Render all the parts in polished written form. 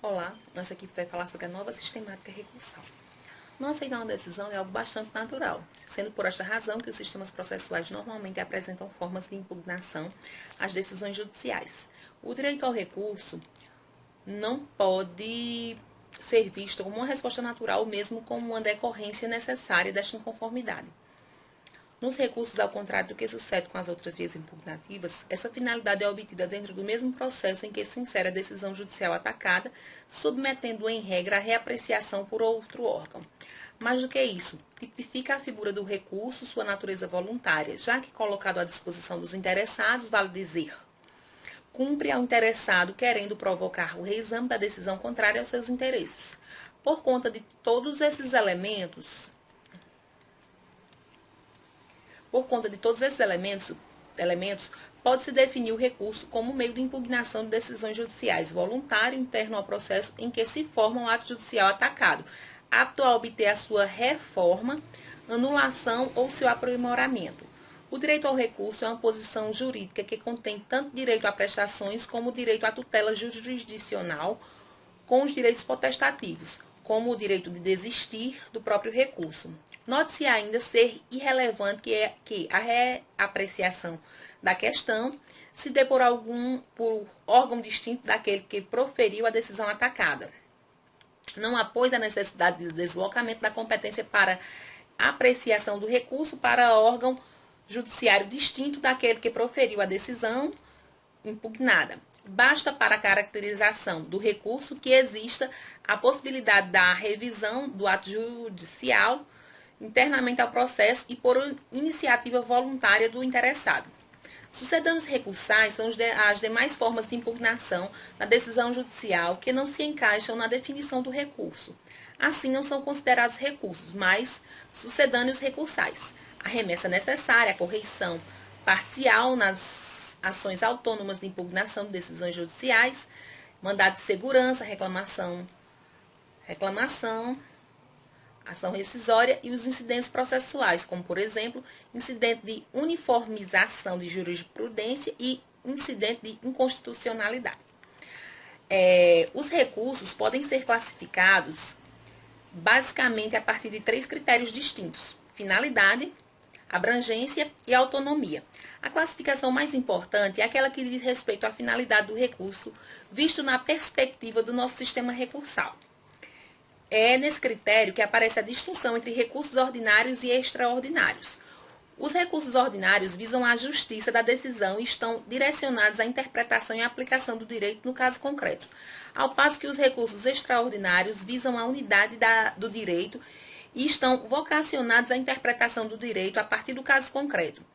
Olá, nossa equipe vai falar sobre a nova sistemática recursal. Não aceitar uma decisão é algo bastante natural, sendo por esta razão que os sistemas processuais normalmente apresentam formas de impugnação às decisões judiciais. O direito ao recurso não pode ser visto como uma resposta natural ou mesmo como uma decorrência necessária desta inconformidade. Nos recursos, ao contrário do que sucede com as outras vias impugnativas, essa finalidade é obtida dentro do mesmo processo em que se insere a decisão judicial atacada, submetendo em regra a reapreciação por outro órgão. Mais do que isso, tipifica a figura do recurso sua natureza voluntária, já que colocado à disposição dos interessados, vale dizer, cumpre ao interessado querendo provocar o reexame da decisão contrária aos seus interesses. Por conta de todos esses elementos, pode-se definir o recurso como meio de impugnação de decisões judiciais voluntário interno ao processo em que se forma um ato judicial atacado, apto a obter a sua reforma, anulação ou seu aprimoramento. O direito ao recurso é uma posição jurídica que contém tanto direito a prestações como direito à tutela jurisdicional com os direitos potestativos, como o direito de desistir do próprio recurso. Note-se ainda ser irrelevante que a reapreciação da questão se dê por órgão distinto daquele que proferiu a decisão atacada. Não há, pois, a necessidade de deslocamento da competência para apreciação do recurso para órgão judiciário distinto daquele que proferiu a decisão impugnada. Basta para a caracterização do recurso que exista a possibilidade da revisão do ato judicial internamente ao processo e por iniciativa voluntária do interessado. Sucedâneos recursais são as demais formas de impugnação da decisão judicial que não se encaixam na definição do recurso. Assim, não são considerados recursos, mas sucedâneos recursais. A remessa necessária, a correição parcial nas ações autônomas de impugnação de decisões judiciais, mandado de segurança, reclamação, ação rescisória e os incidentes processuais, como, por exemplo, incidente de uniformização de jurisprudência e incidente de inconstitucionalidade. Os recursos podem ser classificados basicamente a partir de 3 critérios distintos: finalidade, abrangência e autonomia. A classificação mais importante é aquela que diz respeito à finalidade do recurso, visto na perspectiva do nosso sistema recursal. É nesse critério que aparece a distinção entre recursos ordinários e extraordinários. Os recursos ordinários visam a justiça da decisão e estão direcionados à interpretação e aplicação do direito no caso concreto, ao passo que os recursos extraordinários visam a unidade do direito e estão vocacionados à interpretação do direito a partir do caso concreto.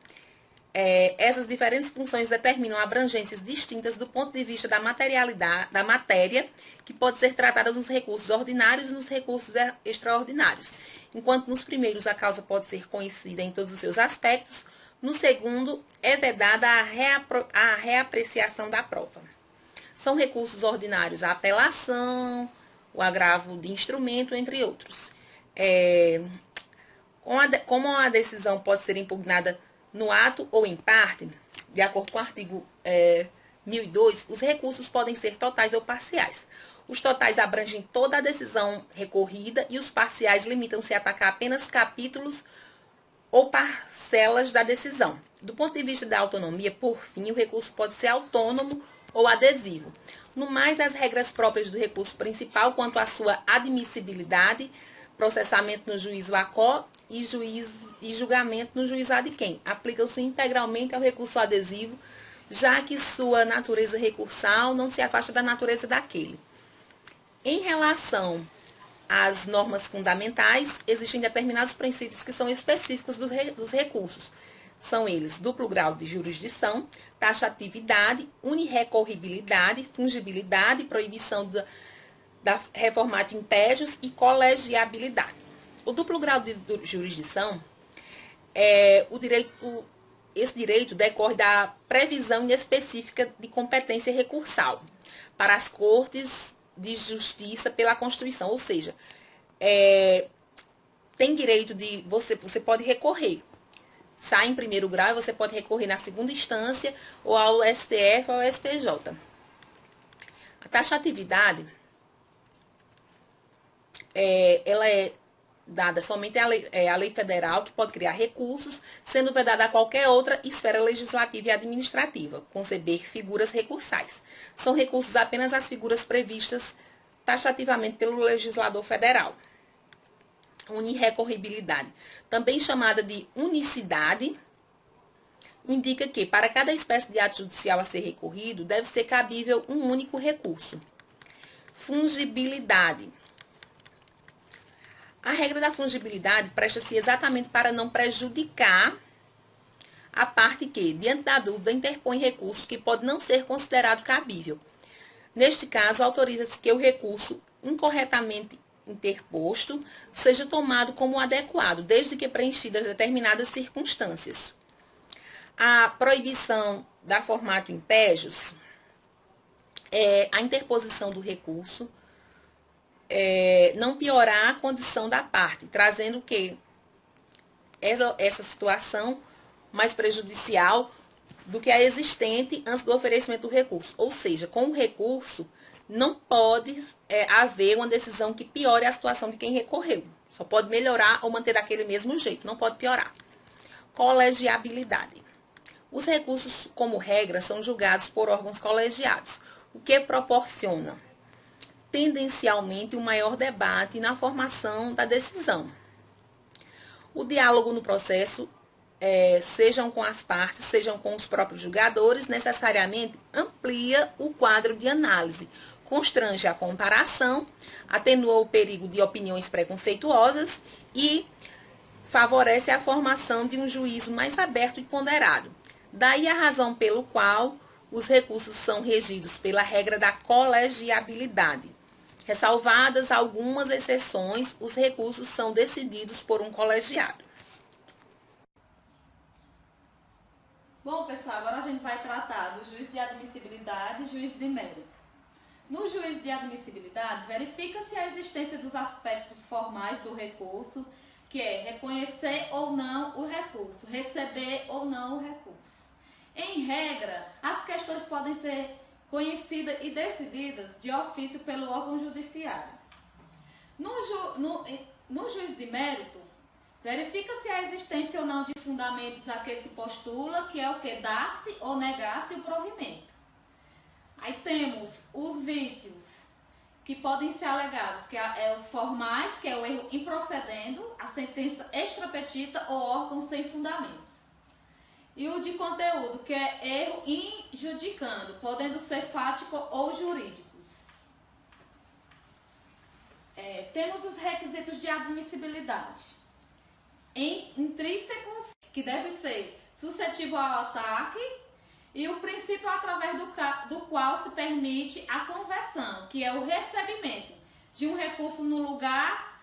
Essas diferentes funções determinam abrangências distintas do ponto de vista da materialidade, da matéria, que pode ser tratada nos recursos ordinários e nos recursos extraordinários. Enquanto nos primeiros a causa pode ser conhecida em todos os seus aspectos, no segundo é vedada a reapreciação da prova. São recursos ordinários a apelação, o agravo de instrumento, entre outros. Como a decisão pode ser impugnada no ato ou em parte, de acordo com o artigo 1002, os recursos podem ser totais ou parciais. Os totais abrangem toda a decisão recorrida e os parciais limitam-se a atacar apenas capítulos ou parcelas da decisão. Do ponto de vista da autonomia, por fim, o recurso pode ser autônomo ou adesivo. No mais, as regras próprias do recurso principal quanto à sua admissibilidade, processamento no juízo ACO e julgamento no juízo ad quem aplicam-se integralmente ao recurso adesivo, já que sua natureza recursal não se afasta da natureza daquele. Em relação às normas fundamentais, existem determinados princípios que são específicos dos recursos. São eles: duplo grau de jurisdição, taxatividade, unirrecorribilidade, fungibilidade, proibição da reformatio impégios e colegiabilidade. O duplo grau de jurisdição esse direito decorre da previsão inespecífica de competência recursal para as cortes de justiça pela Constituição, ou seja, tem direito de você pode recorrer. Sai em primeiro grau e você pode recorrer na segunda instância ou ao STF ou ao STJ. A taxatividade ela é dada somente à lei federal, que pode criar recursos, sendo vedada a qualquer outra esfera legislativa e administrativa, conceber figuras recursais. São recursos apenas as figuras previstas taxativamente pelo legislador federal. Unirrecorribilidade, também chamada de unicidade, indica que, para cada espécie de ato judicial a ser recorrido, deve ser cabível um único recurso. Fungibilidade. A regra da fungibilidade presta-se exatamente para não prejudicar a parte que, diante da dúvida, interpõe recurso que pode não ser considerado cabível. Neste caso, autoriza-se que o recurso incorretamente interposto seja tomado como adequado, desde que preenchidas determinadas circunstâncias. A proibição da formato impégios é a interposição do recurso, não piorar a condição da parte, trazendo o que? Essa situação mais prejudicial do que a existente antes do oferecimento do recurso. Ou seja, com o recurso, não pode haver uma decisão que piore a situação de quem recorreu. Só pode melhorar ou manter daquele mesmo jeito, não pode piorar. Colegiabilidade. Os recursos, como regra, são julgados por órgãos colegiados, o que proporciona tendencialmente um maior debate na formação da decisão. O diálogo no processo, sejam com as partes, sejam com os próprios julgadores, necessariamente amplia o quadro de análise, constrange a comparação, atenua o perigo de opiniões preconceituosas e favorece a formação de um juízo mais aberto e ponderado. Daí a razão pelo qual os recursos são regidos pela regra da colegiabilidade. Ressalvadas algumas exceções, os recursos são decididos por um colegiado. Bom, pessoal, agora a gente vai tratar do juiz de admissibilidade e juiz de mérito. No juiz de admissibilidade, verifica-se a existência dos aspectos formais do recurso, que é reconhecer ou não o recurso, receber ou não o recurso. Em regra, as questões podem ser conhecidas e decididas de ofício pelo órgão judiciário. No juiz de mérito, verifica-se a existência ou não de fundamentos a que se postula, que é o que? Dar-se ou negar-se o provimento. Aí temos os vícios, que podem ser alegados, que é os formais, que é o erro improcedendo, a sentença extrapetita ou órgão sem fundamentos. E o de conteúdo, que é erro injudicando, podendo ser fático ou jurídicos. Temos os requisitos de admissibilidade. Intrínsecos, que deve ser suscetível ao ataque, e o princípio através do qual se permite a conversão, que é o recebimento de um recurso no lugar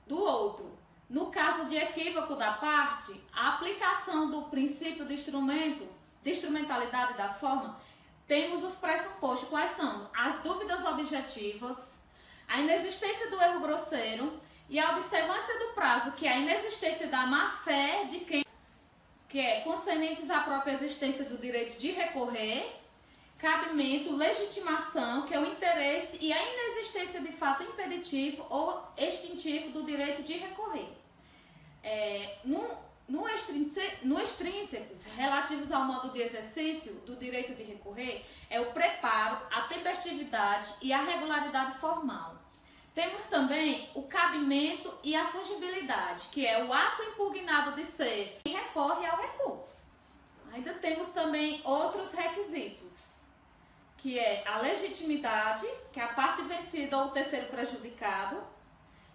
do outro. No caso de equívoco da parte, a aplicação do princípio de instrumentalidade das formas, temos os pressupostos. Quais são? As dúvidas objetivas, a inexistência do erro grosseiro e a observância do prazo, que é a inexistência da má-fé de quem, que é concernentes à própria existência do direito de recorrer, cabimento, legitimação, que é o interesse e a inexistência de fato impeditivo ou extintivo do direito de recorrer. No extrínsecos, relativos ao modo de exercício do direito de recorrer, é o preparo, a tempestividade e a regularidade formal. Temos também o cabimento e a fungibilidade, que é o ato impugnado de ser quem recorre ao recurso. Ainda temos também outros requisitos, que é a legitimidade, que é a parte vencida ou o terceiro prejudicado,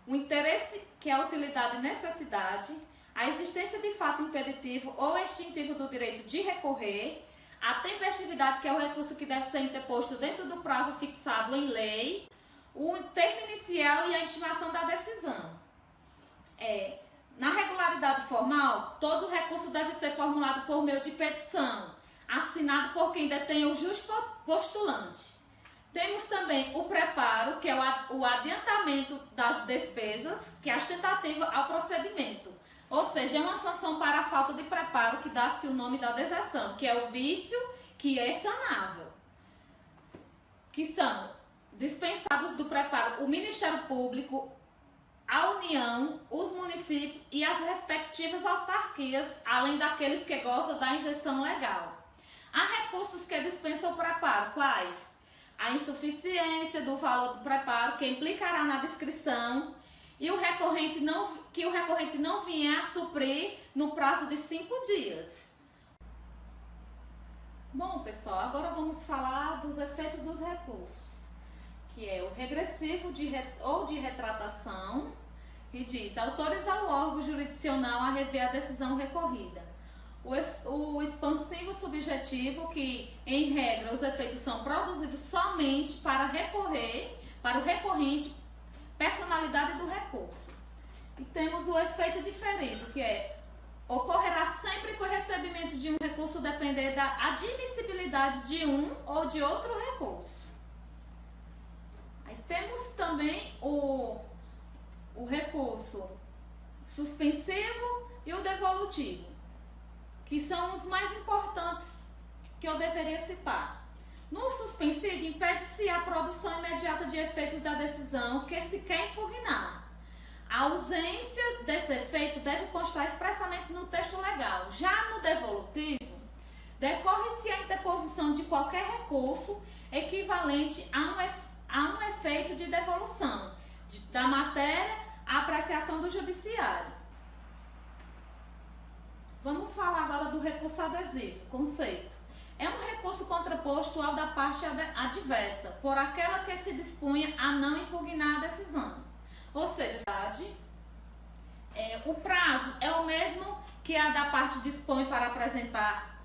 o interesse, que é a utilidade e necessidade, a existência de fato impeditivo ou extintivo do direito de recorrer, a tempestividade, que é o recurso que deve ser interposto dentro do prazo fixado em lei, o termo inicial e a intimação da decisão. Na regularidade formal, todo recurso deve ser formulado por meio de petição, assinado por quem detém o justo postulante. Temos também o preparo, que é o adiantamento das despesas, que é a tentativa ao procedimento. Ou seja, é uma sanção para a falta de preparo que dá-se o nome da deserção, que é o vício que é sanável. Que são dispensados do preparo o Ministério Público, a União, os municípios e as respectivas autarquias, além daqueles que gozam da isenção legal. Há recursos que dispensam o preparo, quais? A insuficiência do valor do preparo, que implicará na descrição, e que o recorrente não vier a suprir no prazo de 5 dias. Bom, pessoal, agora vamos falar dos efeitos dos recursos, que é o regressivo ou de retratação, que diz autorizar o órgão jurisdicional a rever a decisão recorrida. O expansivo subjetivo, que em regra os efeitos são produzidos somente para o recorrente, personalidade do recurso. E temos o efeito diferido, que ocorrerá sempre que o recebimento de um recurso depender da admissibilidade de um ou de outro recurso. Aí temos também o recurso suspensivo e o devolutivo, que são os mais importantes que eu deveria citar. No suspensivo, impede-se a produção imediata de efeitos da decisão que se quer impugnar. A ausência desse efeito deve constar expressamente no texto legal. Já no devolutivo, decorre-se a interposição de qualquer recurso equivalente a um efeito de devolução da matéria à apreciação do judiciário. Vamos falar agora do recurso adesivo, conceito. É um recurso contraposto ao da parte adversa, por aquela que se dispunha a não impugnar a decisão. Ou seja, o prazo é o mesmo que a da parte dispõe para apresentar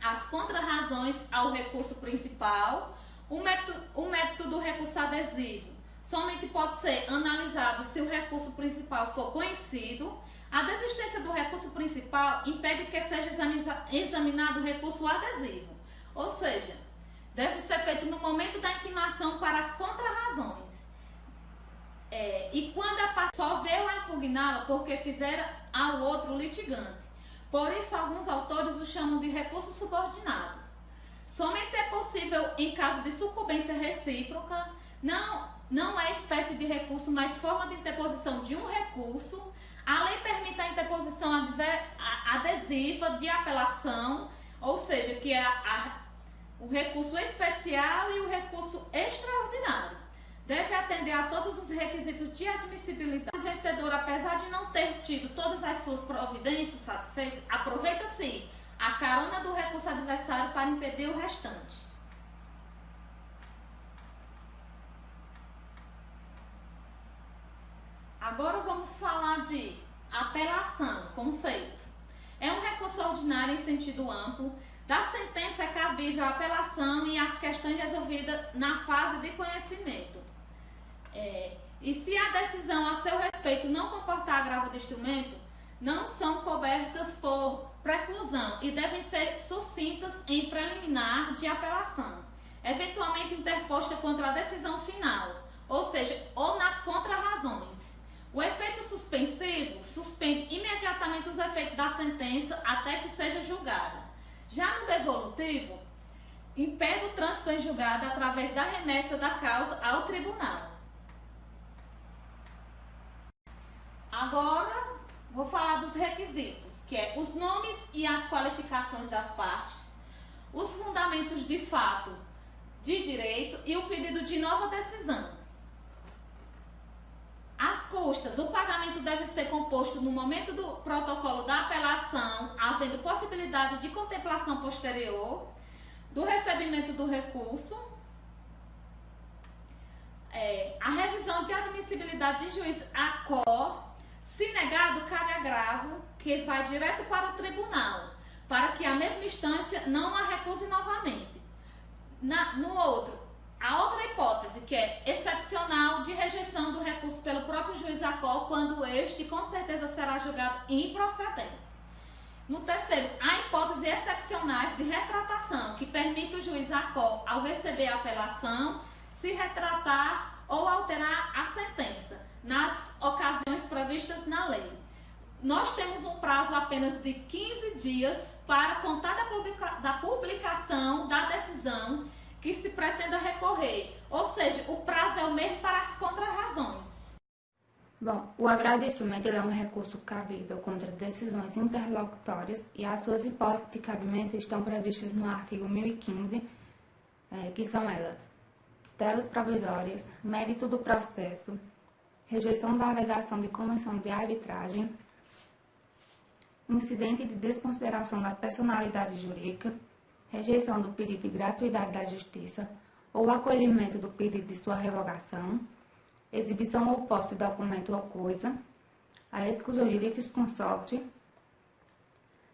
as contrarrazões ao recurso principal. O método do recurso adesivo somente pode ser analisado se o recurso principal for conhecido. A desistência do recurso principal impede que seja examinado o recurso adesivo, ou seja, deve ser feito no momento da intimação para as contrarrazões. E quando a parte só veio a impugná-la porque fizera ao outro litigante. Por isso, alguns autores o chamam de recurso subordinado. Somente é possível em caso de sucumbência recíproca, não é espécie de recurso, mas forma de interposição de um recurso. A lei permite a interposição adesiva de apelação, ou seja, que é o recurso especial e o recurso extraordinário. Deve atender a todos os requisitos de admissibilidade. O vencedor, apesar de não ter tido todas as suas providências satisfeitas, aproveita-se a carona do recurso adversário para impedir o restante. Agora vamos falar de apelação, conceito. É um recurso ordinário em sentido amplo. Da sentença é cabível a apelação e as questões resolvidas na fase de conhecimento. E se a decisão a seu respeito não comportar agravo de instrumento, não são cobertas por preclusão e devem ser sucintas em preliminar de apelação, eventualmente interposta contra a decisão final, ou seja, ou nas contrarrazões. O efeito suspensivo suspende imediatamente os efeitos da sentença até que seja julgada. Já no devolutivo, impede o trânsito em julgado através da remessa da causa ao tribunal. Agora, vou falar dos requisitos, que é os nomes e as qualificações das partes, os fundamentos de fato de direito e o pedido de nova decisão. As custas, o pagamento deve ser composto no momento do protocolo da apelação, havendo possibilidade de contemplação posterior, do recebimento do recurso, a revisão de admissibilidade de juiz ACO. Se negado, cabe agravo, que vai direto para o tribunal, para que a mesma instância não a recuse novamente. A outra hipótese, que é excepcional, de rejeição do recurso pelo próprio juiz ACO, quando este com certeza será julgado improcedente. No terceiro, há hipóteses excepcionais de retratação, que permite o juiz ACO, ao receber a apelação, se retratar ou alterar a sentença, nas ocasiões previstas na lei. Nós temos um prazo apenas de 15 dias para contar da publicação da decisão que se pretenda recorrer, ou seja, o prazo é o mesmo para as contrarrazões. Bom, o agravo de instrumento ele é um recurso cabível contra decisões interlocutórias e as suas hipóteses de cabimento estão previstas no artigo 1015, que são elas: telas provisórias, mérito do processo, rejeição da alegação de convenção de arbitragem, incidente de desconsideração da personalidade jurídica, rejeição do pedido de gratuidade da justiça ou acolhimento do pedido de sua revogação, exibição ou posse de documento ou coisa, a exclusão de litisconsorte,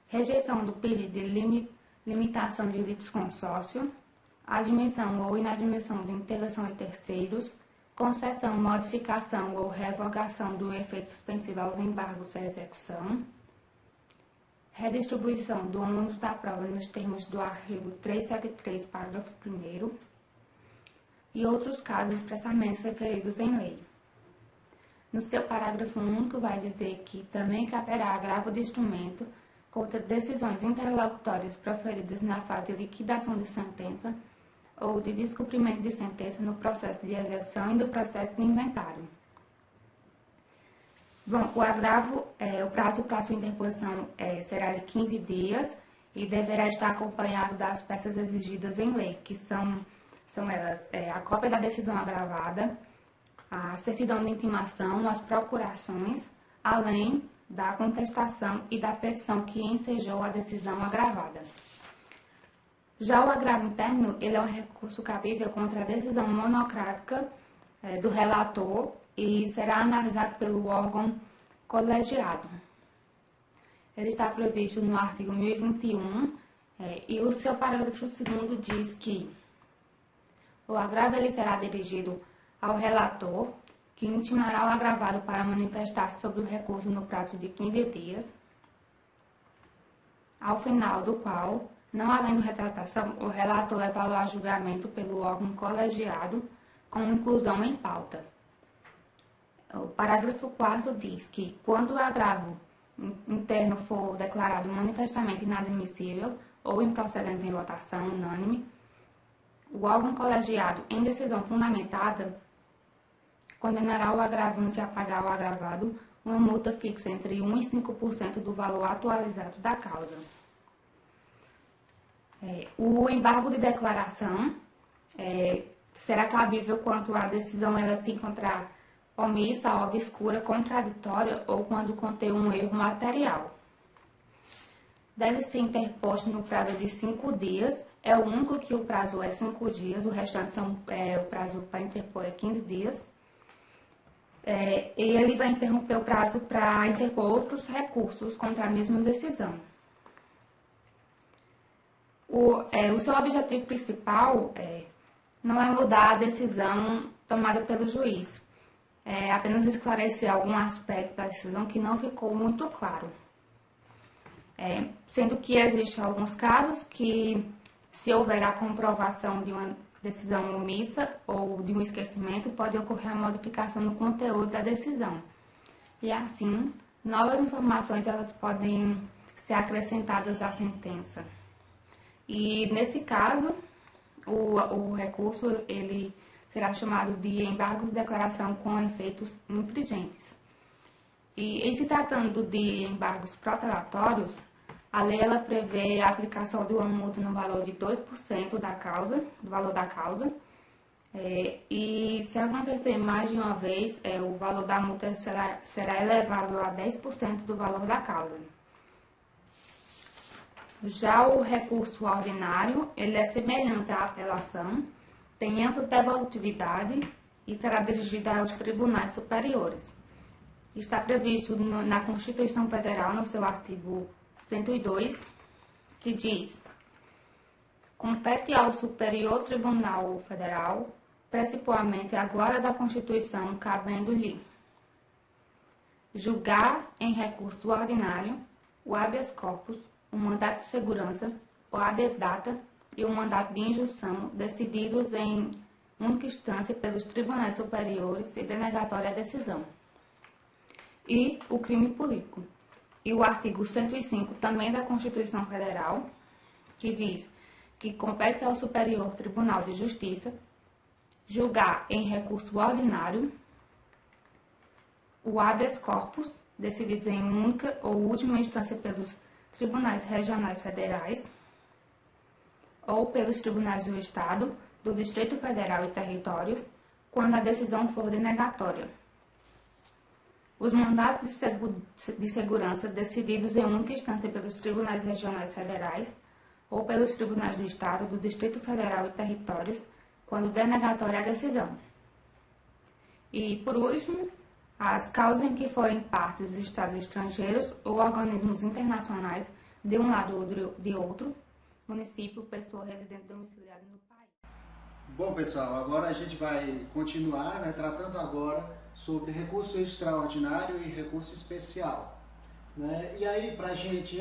rejeição do pedido de limitação de litisconsórcio, admissão ou inadmissão de intervenção de terceiros, concessão, modificação ou revogação do efeito suspensivo aos embargos à execução, redistribuição do ônus da prova nos termos do artigo 373, parágrafo 1º, e outros casos expressamente referidos em lei. No seu parágrafo único, vai dizer que também caberá agravo de instrumento contra decisões interlocutórias proferidas na fase de liquidação de sentença ou de descumprimento de sentença no processo de execução e no processo de inventário. Bom, o agravo, o prazo para sua interposição será de 15 dias e deverá estar acompanhado das peças exigidas em lei, que são elas a cópia da decisão agravada, a certidão de intimação, as procurações, além da contestação e da petição que ensejou a decisão agravada. Já o agravo interno, ele é um recurso cabível contra a decisão monocrática do relator e será analisado pelo órgão colegiado. Ele está previsto no artigo 1021 e o seu parágrafo 2º diz que o agravo ele será dirigido ao relator, que intimará o agravado para manifestar sobre o recurso no prazo de 15 dias, ao final do qual, não havendo retratação, o relator levará a julgamento pelo órgão colegiado com inclusão em pauta. O parágrafo 4º diz que, quando o agravo interno for declarado manifestamente inadmissível ou improcedente em votação unânime, o órgão colegiado, em decisão fundamentada, condenará o agravante a pagar ao agravado uma multa fixa entre 1% e 5% do valor atualizado da causa. O embargo de declaração será cabível quando a decisão ela se encontrar omissa, obscura, contraditória ou quando contém um erro material. Deve ser interposto no prazo de 5 dias, é o único que o prazo é 5 dias, o restante o prazo para interpor é 15 dias. E ele vai interromper o prazo para interpor outros recursos contra a mesma decisão. O seu objetivo principal não é mudar a decisão tomada pelo juiz, é apenas esclarecer algum aspecto da decisão que não ficou muito claro. Sendo que existem alguns casos que, se houver a comprovação de uma decisão omissa ou de um esquecimento, pode ocorrer a modificação no conteúdo da decisão. E assim, novas informações elas podem ser acrescentadas à sentença. E nesse caso, o recurso ele será chamado de embargo de declaração com efeitos infringentes. E em se tratando de embargos protelatórios, a lei ela prevê a aplicação de uma multa no valor de 2% da causa, do valor da causa. E se acontecer mais de uma vez, o valor da multa será elevado a 10% do valor da causa. Já o recurso ordinário, ele é semelhante à apelação, tem ampla devolutividade e será dirigido aos tribunais superiores. Está previsto na Constituição Federal, no seu artigo 102, que diz: compete ao Superior Tribunal Federal, principalmente a guarda da Constituição, cabendo-lhe julgar em recurso ordinário o habeas corpus, o mandato de segurança, o habeas data e o mandato de injunção decididos em única instância pelos tribunais superiores e denegatória a decisão. E o crime político. E o artigo 105 também da Constituição Federal, que diz que compete ao Superior Tribunal de Justiça julgar em recurso ordinário o habeas corpus, decididos em única ou última instância pelos tribunais regionais federais ou pelos tribunais do Estado, do Distrito Federal e Territórios, quando a decisão for denegatória. Os mandatos de segurança decididos em única instância pelos tribunais regionais federais ou pelos tribunais do Estado, do Distrito Federal e Territórios, quando denegatória a decisão. E, por último, as causas em que forem partes os Estados estrangeiros ou organismos internacionais, de um lado ou de outro, município, pessoa residente domiciliada no país. Bom, pessoal, agora a gente vai continuar, tratando agora sobre recurso extraordinário e recurso especial. E aí,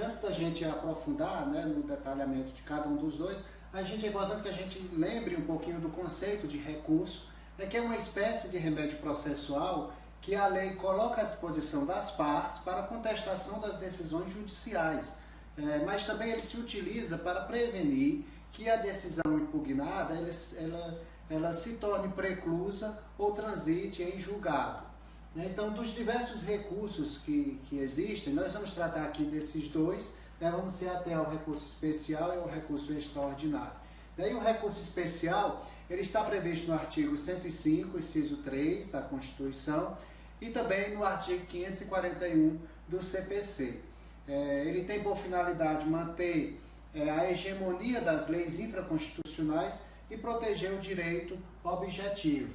antes da gente aprofundar no detalhamento de cada um dos dois, é importante que a gente lembre um pouquinho do conceito de recurso, que é uma espécie de remédio processual que a lei coloca à disposição das partes para contestação das decisões judiciais, mas também ele se utiliza para prevenir que a decisão impugnada ela se torne preclusa ou transite em julgado. Então, dos diversos recursos que existem, nós vamos tratar aqui desses dois, vamos ser até ao recurso especial e ao recurso extraordinário. E o recurso especial, ele está previsto no artigo 105, inciso 3 da Constituição e também no artigo 541 do CPC. Ele tem por finalidade manter a hegemonia das leis infraconstitucionais e proteger o direito objetivo.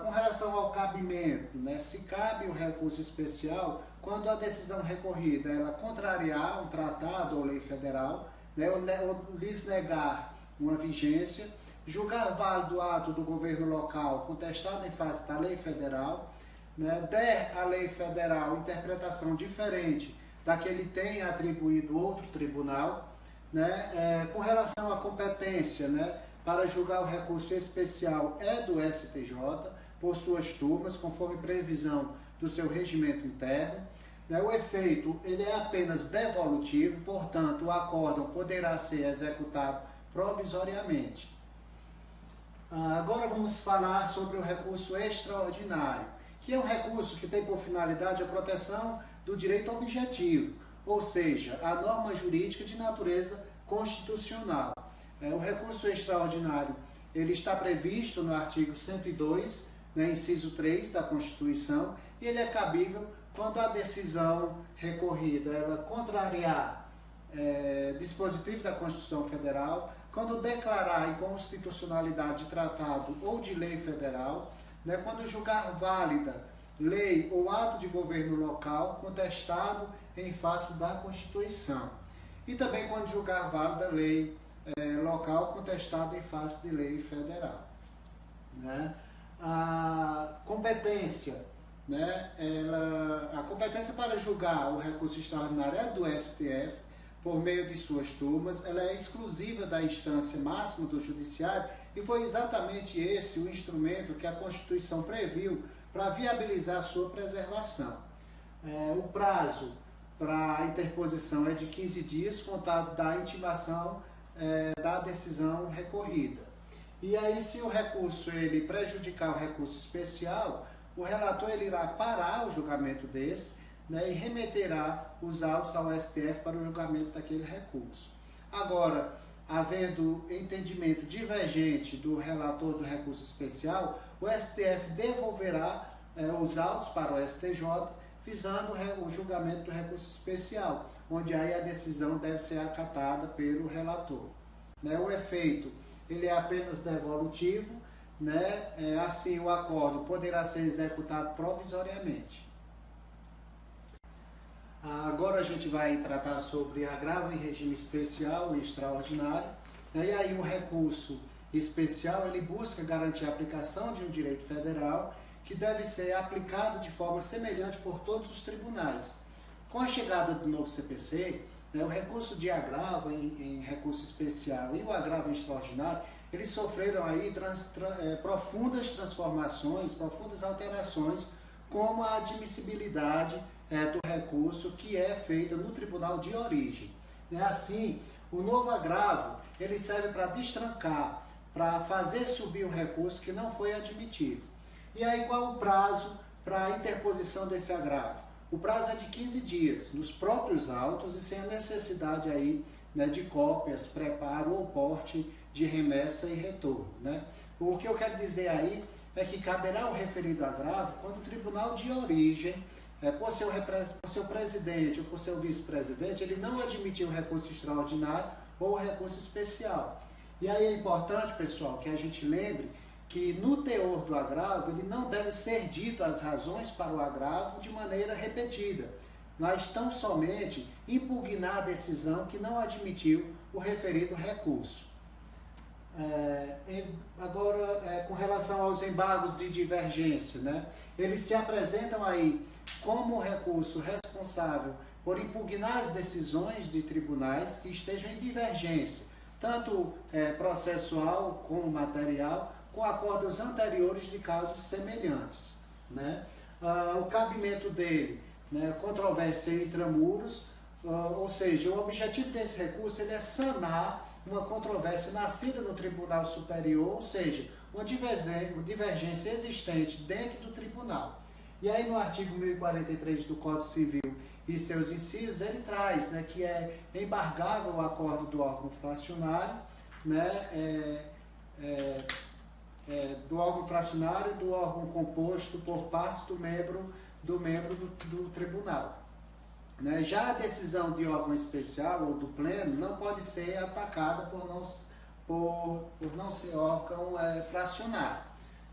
Com relação ao cabimento, se cabe o recurso especial quando a decisão recorrida ela contrariar um tratado ou lei federal, ou lhes negar uma vigência, julgar válido o ato do governo local contestado em face da lei federal, der à lei federal interpretação diferente da que ele tenha atribuído outro tribunal, com relação à competência, para julgar o recurso especial é do STJ, por suas turmas, conforme previsão do seu regimento interno. O efeito ele é apenas devolutivo, portanto, o acórdão poderá ser executado provisoriamente. Agora vamos falar sobre o recurso extraordinário, que é um recurso que tem por finalidade a proteção do direito objetivo, ou seja, a norma jurídica de natureza constitucional. O recurso extraordinário ele está previsto no artigo 102, inciso 3 da Constituição, e ele é cabível quando a decisão recorrida ela contrariar dispositivo da Constituição Federal, quando declarar inconstitucionalidade de tratado ou de lei federal, quando julgar válida lei ou ato de governo local contestado em face da Constituição, e também quando julgar válida lei local contestada em face de lei federal. A competência, a competência para julgar o recurso extraordinário é do STF, por meio de suas turmas, ela é exclusiva da instância máxima do Judiciário e foi exatamente esse o instrumento que a Constituição previu para viabilizar a sua preservação. O prazo para a interposição é de 15 dias, contados da intimação da decisão recorrida. E aí, se o recurso ele prejudicar o recurso especial, o relator ele irá parar o julgamento desse, e remeterá os autos ao STF para o julgamento daquele recurso. Agora, havendo entendimento divergente do relator do recurso especial, o STF devolverá os autos para o STJ, visando o julgamento do recurso especial, onde aí a decisão deve ser acatada pelo relator. O efeito ele é apenas devolutivo, assim o acordo poderá ser executado provisoriamente. Agora a gente vai tratar sobre agravo em regime especial e extraordinário. E aí o recurso especial ele busca garantir a aplicação de um direito federal que deve ser aplicado de forma semelhante por todos os tribunais. Com a chegada do novo CPC, o recurso de agravo em recurso especial e o agravo em extraordinário, eles sofreram aí profundas transformações, profundas alterações, como a admissibilidade do recurso que é feita no tribunal de origem. Assim, o novo agravo ele serve para destrancar, para fazer subir o recurso que não foi admitido. E aí qual o prazo para a interposição desse agravo? O prazo é de 15 dias, nos próprios autos e sem a necessidade aí, né, de cópias, preparo ou porte de remessa e retorno, né? O que eu quero dizer aí é que caberá o referido agravo quando o tribunal de origem, por seu presidente ou por seu vice-presidente, ele não admitiu o recurso extraordinário ou o recurso especial. E aí é importante, pessoal, que a gente lembre que no teor do agravo, ele não deve ser dito as razões para o agravo de maneira repetida, mas tão somente impugnar a decisão que não admitiu o referido recurso. Agora, com relação aos embargos de divergência, né, eles se apresentam aí como recurso responsável por impugnar as decisões de tribunais que estejam em divergência, tanto processual como material, com acordos anteriores de casos semelhantes, né? O cabimento dele, né, controvérsia intramuros, ou seja, o objetivo desse recurso ele é sanar uma controvérsia nascida no Tribunal Superior, ou seja, uma divergência existente dentro do tribunal. E aí no artigo 1043 do Código Civil e seus incisos, ele traz, né, que é embargável o acordo do órgão fracionário, né, do órgão fracionário, do órgão composto por parte do membro do tribunal. Né? Já a decisão de órgão especial ou do pleno não pode ser atacada por não ser órgão fracionário.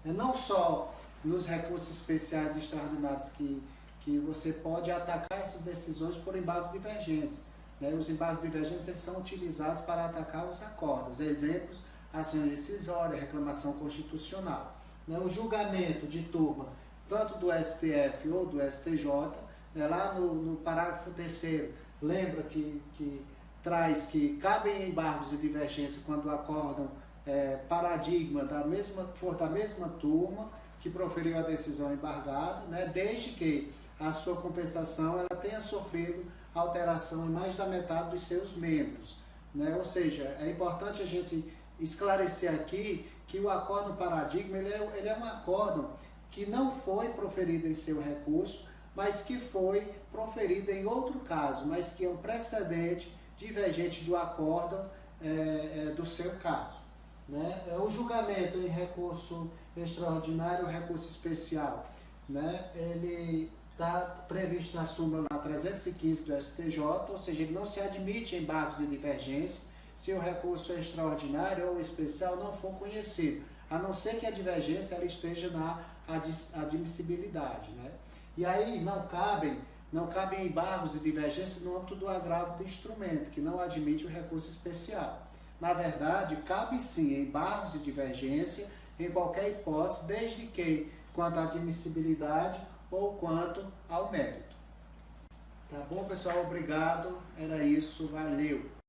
Não só nos recursos especiais e extraordinários que você pode atacar essas decisões por embargos divergentes. Né? Os embargos divergentes eles são utilizados para atacar os acordos. Exemplos: ações decisórias, reclamação constitucional. Né? O julgamento de turma, tanto do STF ou do STJ, lá no parágrafo 3º, lembra que traz que cabem embargos e divergência quando acordam paradigma for da mesma turma que proferiu a decisão embargada, né? Desde que a sua compensação ela tenha sofrido alteração em mais da metade dos seus membros. Né? Ou seja, é importante a gente esclarecer aqui que o acórdão paradigma ele é um acórdão que não foi proferido em seu recurso, mas que foi proferido em outro caso, mas que é um precedente divergente do acórdão do seu caso. Né? O julgamento em recurso extraordinário ou recurso especial, né? Ele está previsto na súmula 315 do STJ, ou seja, ele não se admite embargos e divergência se o recurso extraordinário ou especial não for conhecido, a não ser que a divergência ela esteja na admissibilidade. Né? E aí não cabem embargos e divergências no âmbito do agravo do instrumento, que não admite o recurso especial. Na verdade, cabe sim embargos e divergência em qualquer hipótese, desde que quanto à admissibilidade ou quanto ao mérito. Tá bom, pessoal? Obrigado. Era isso. Valeu.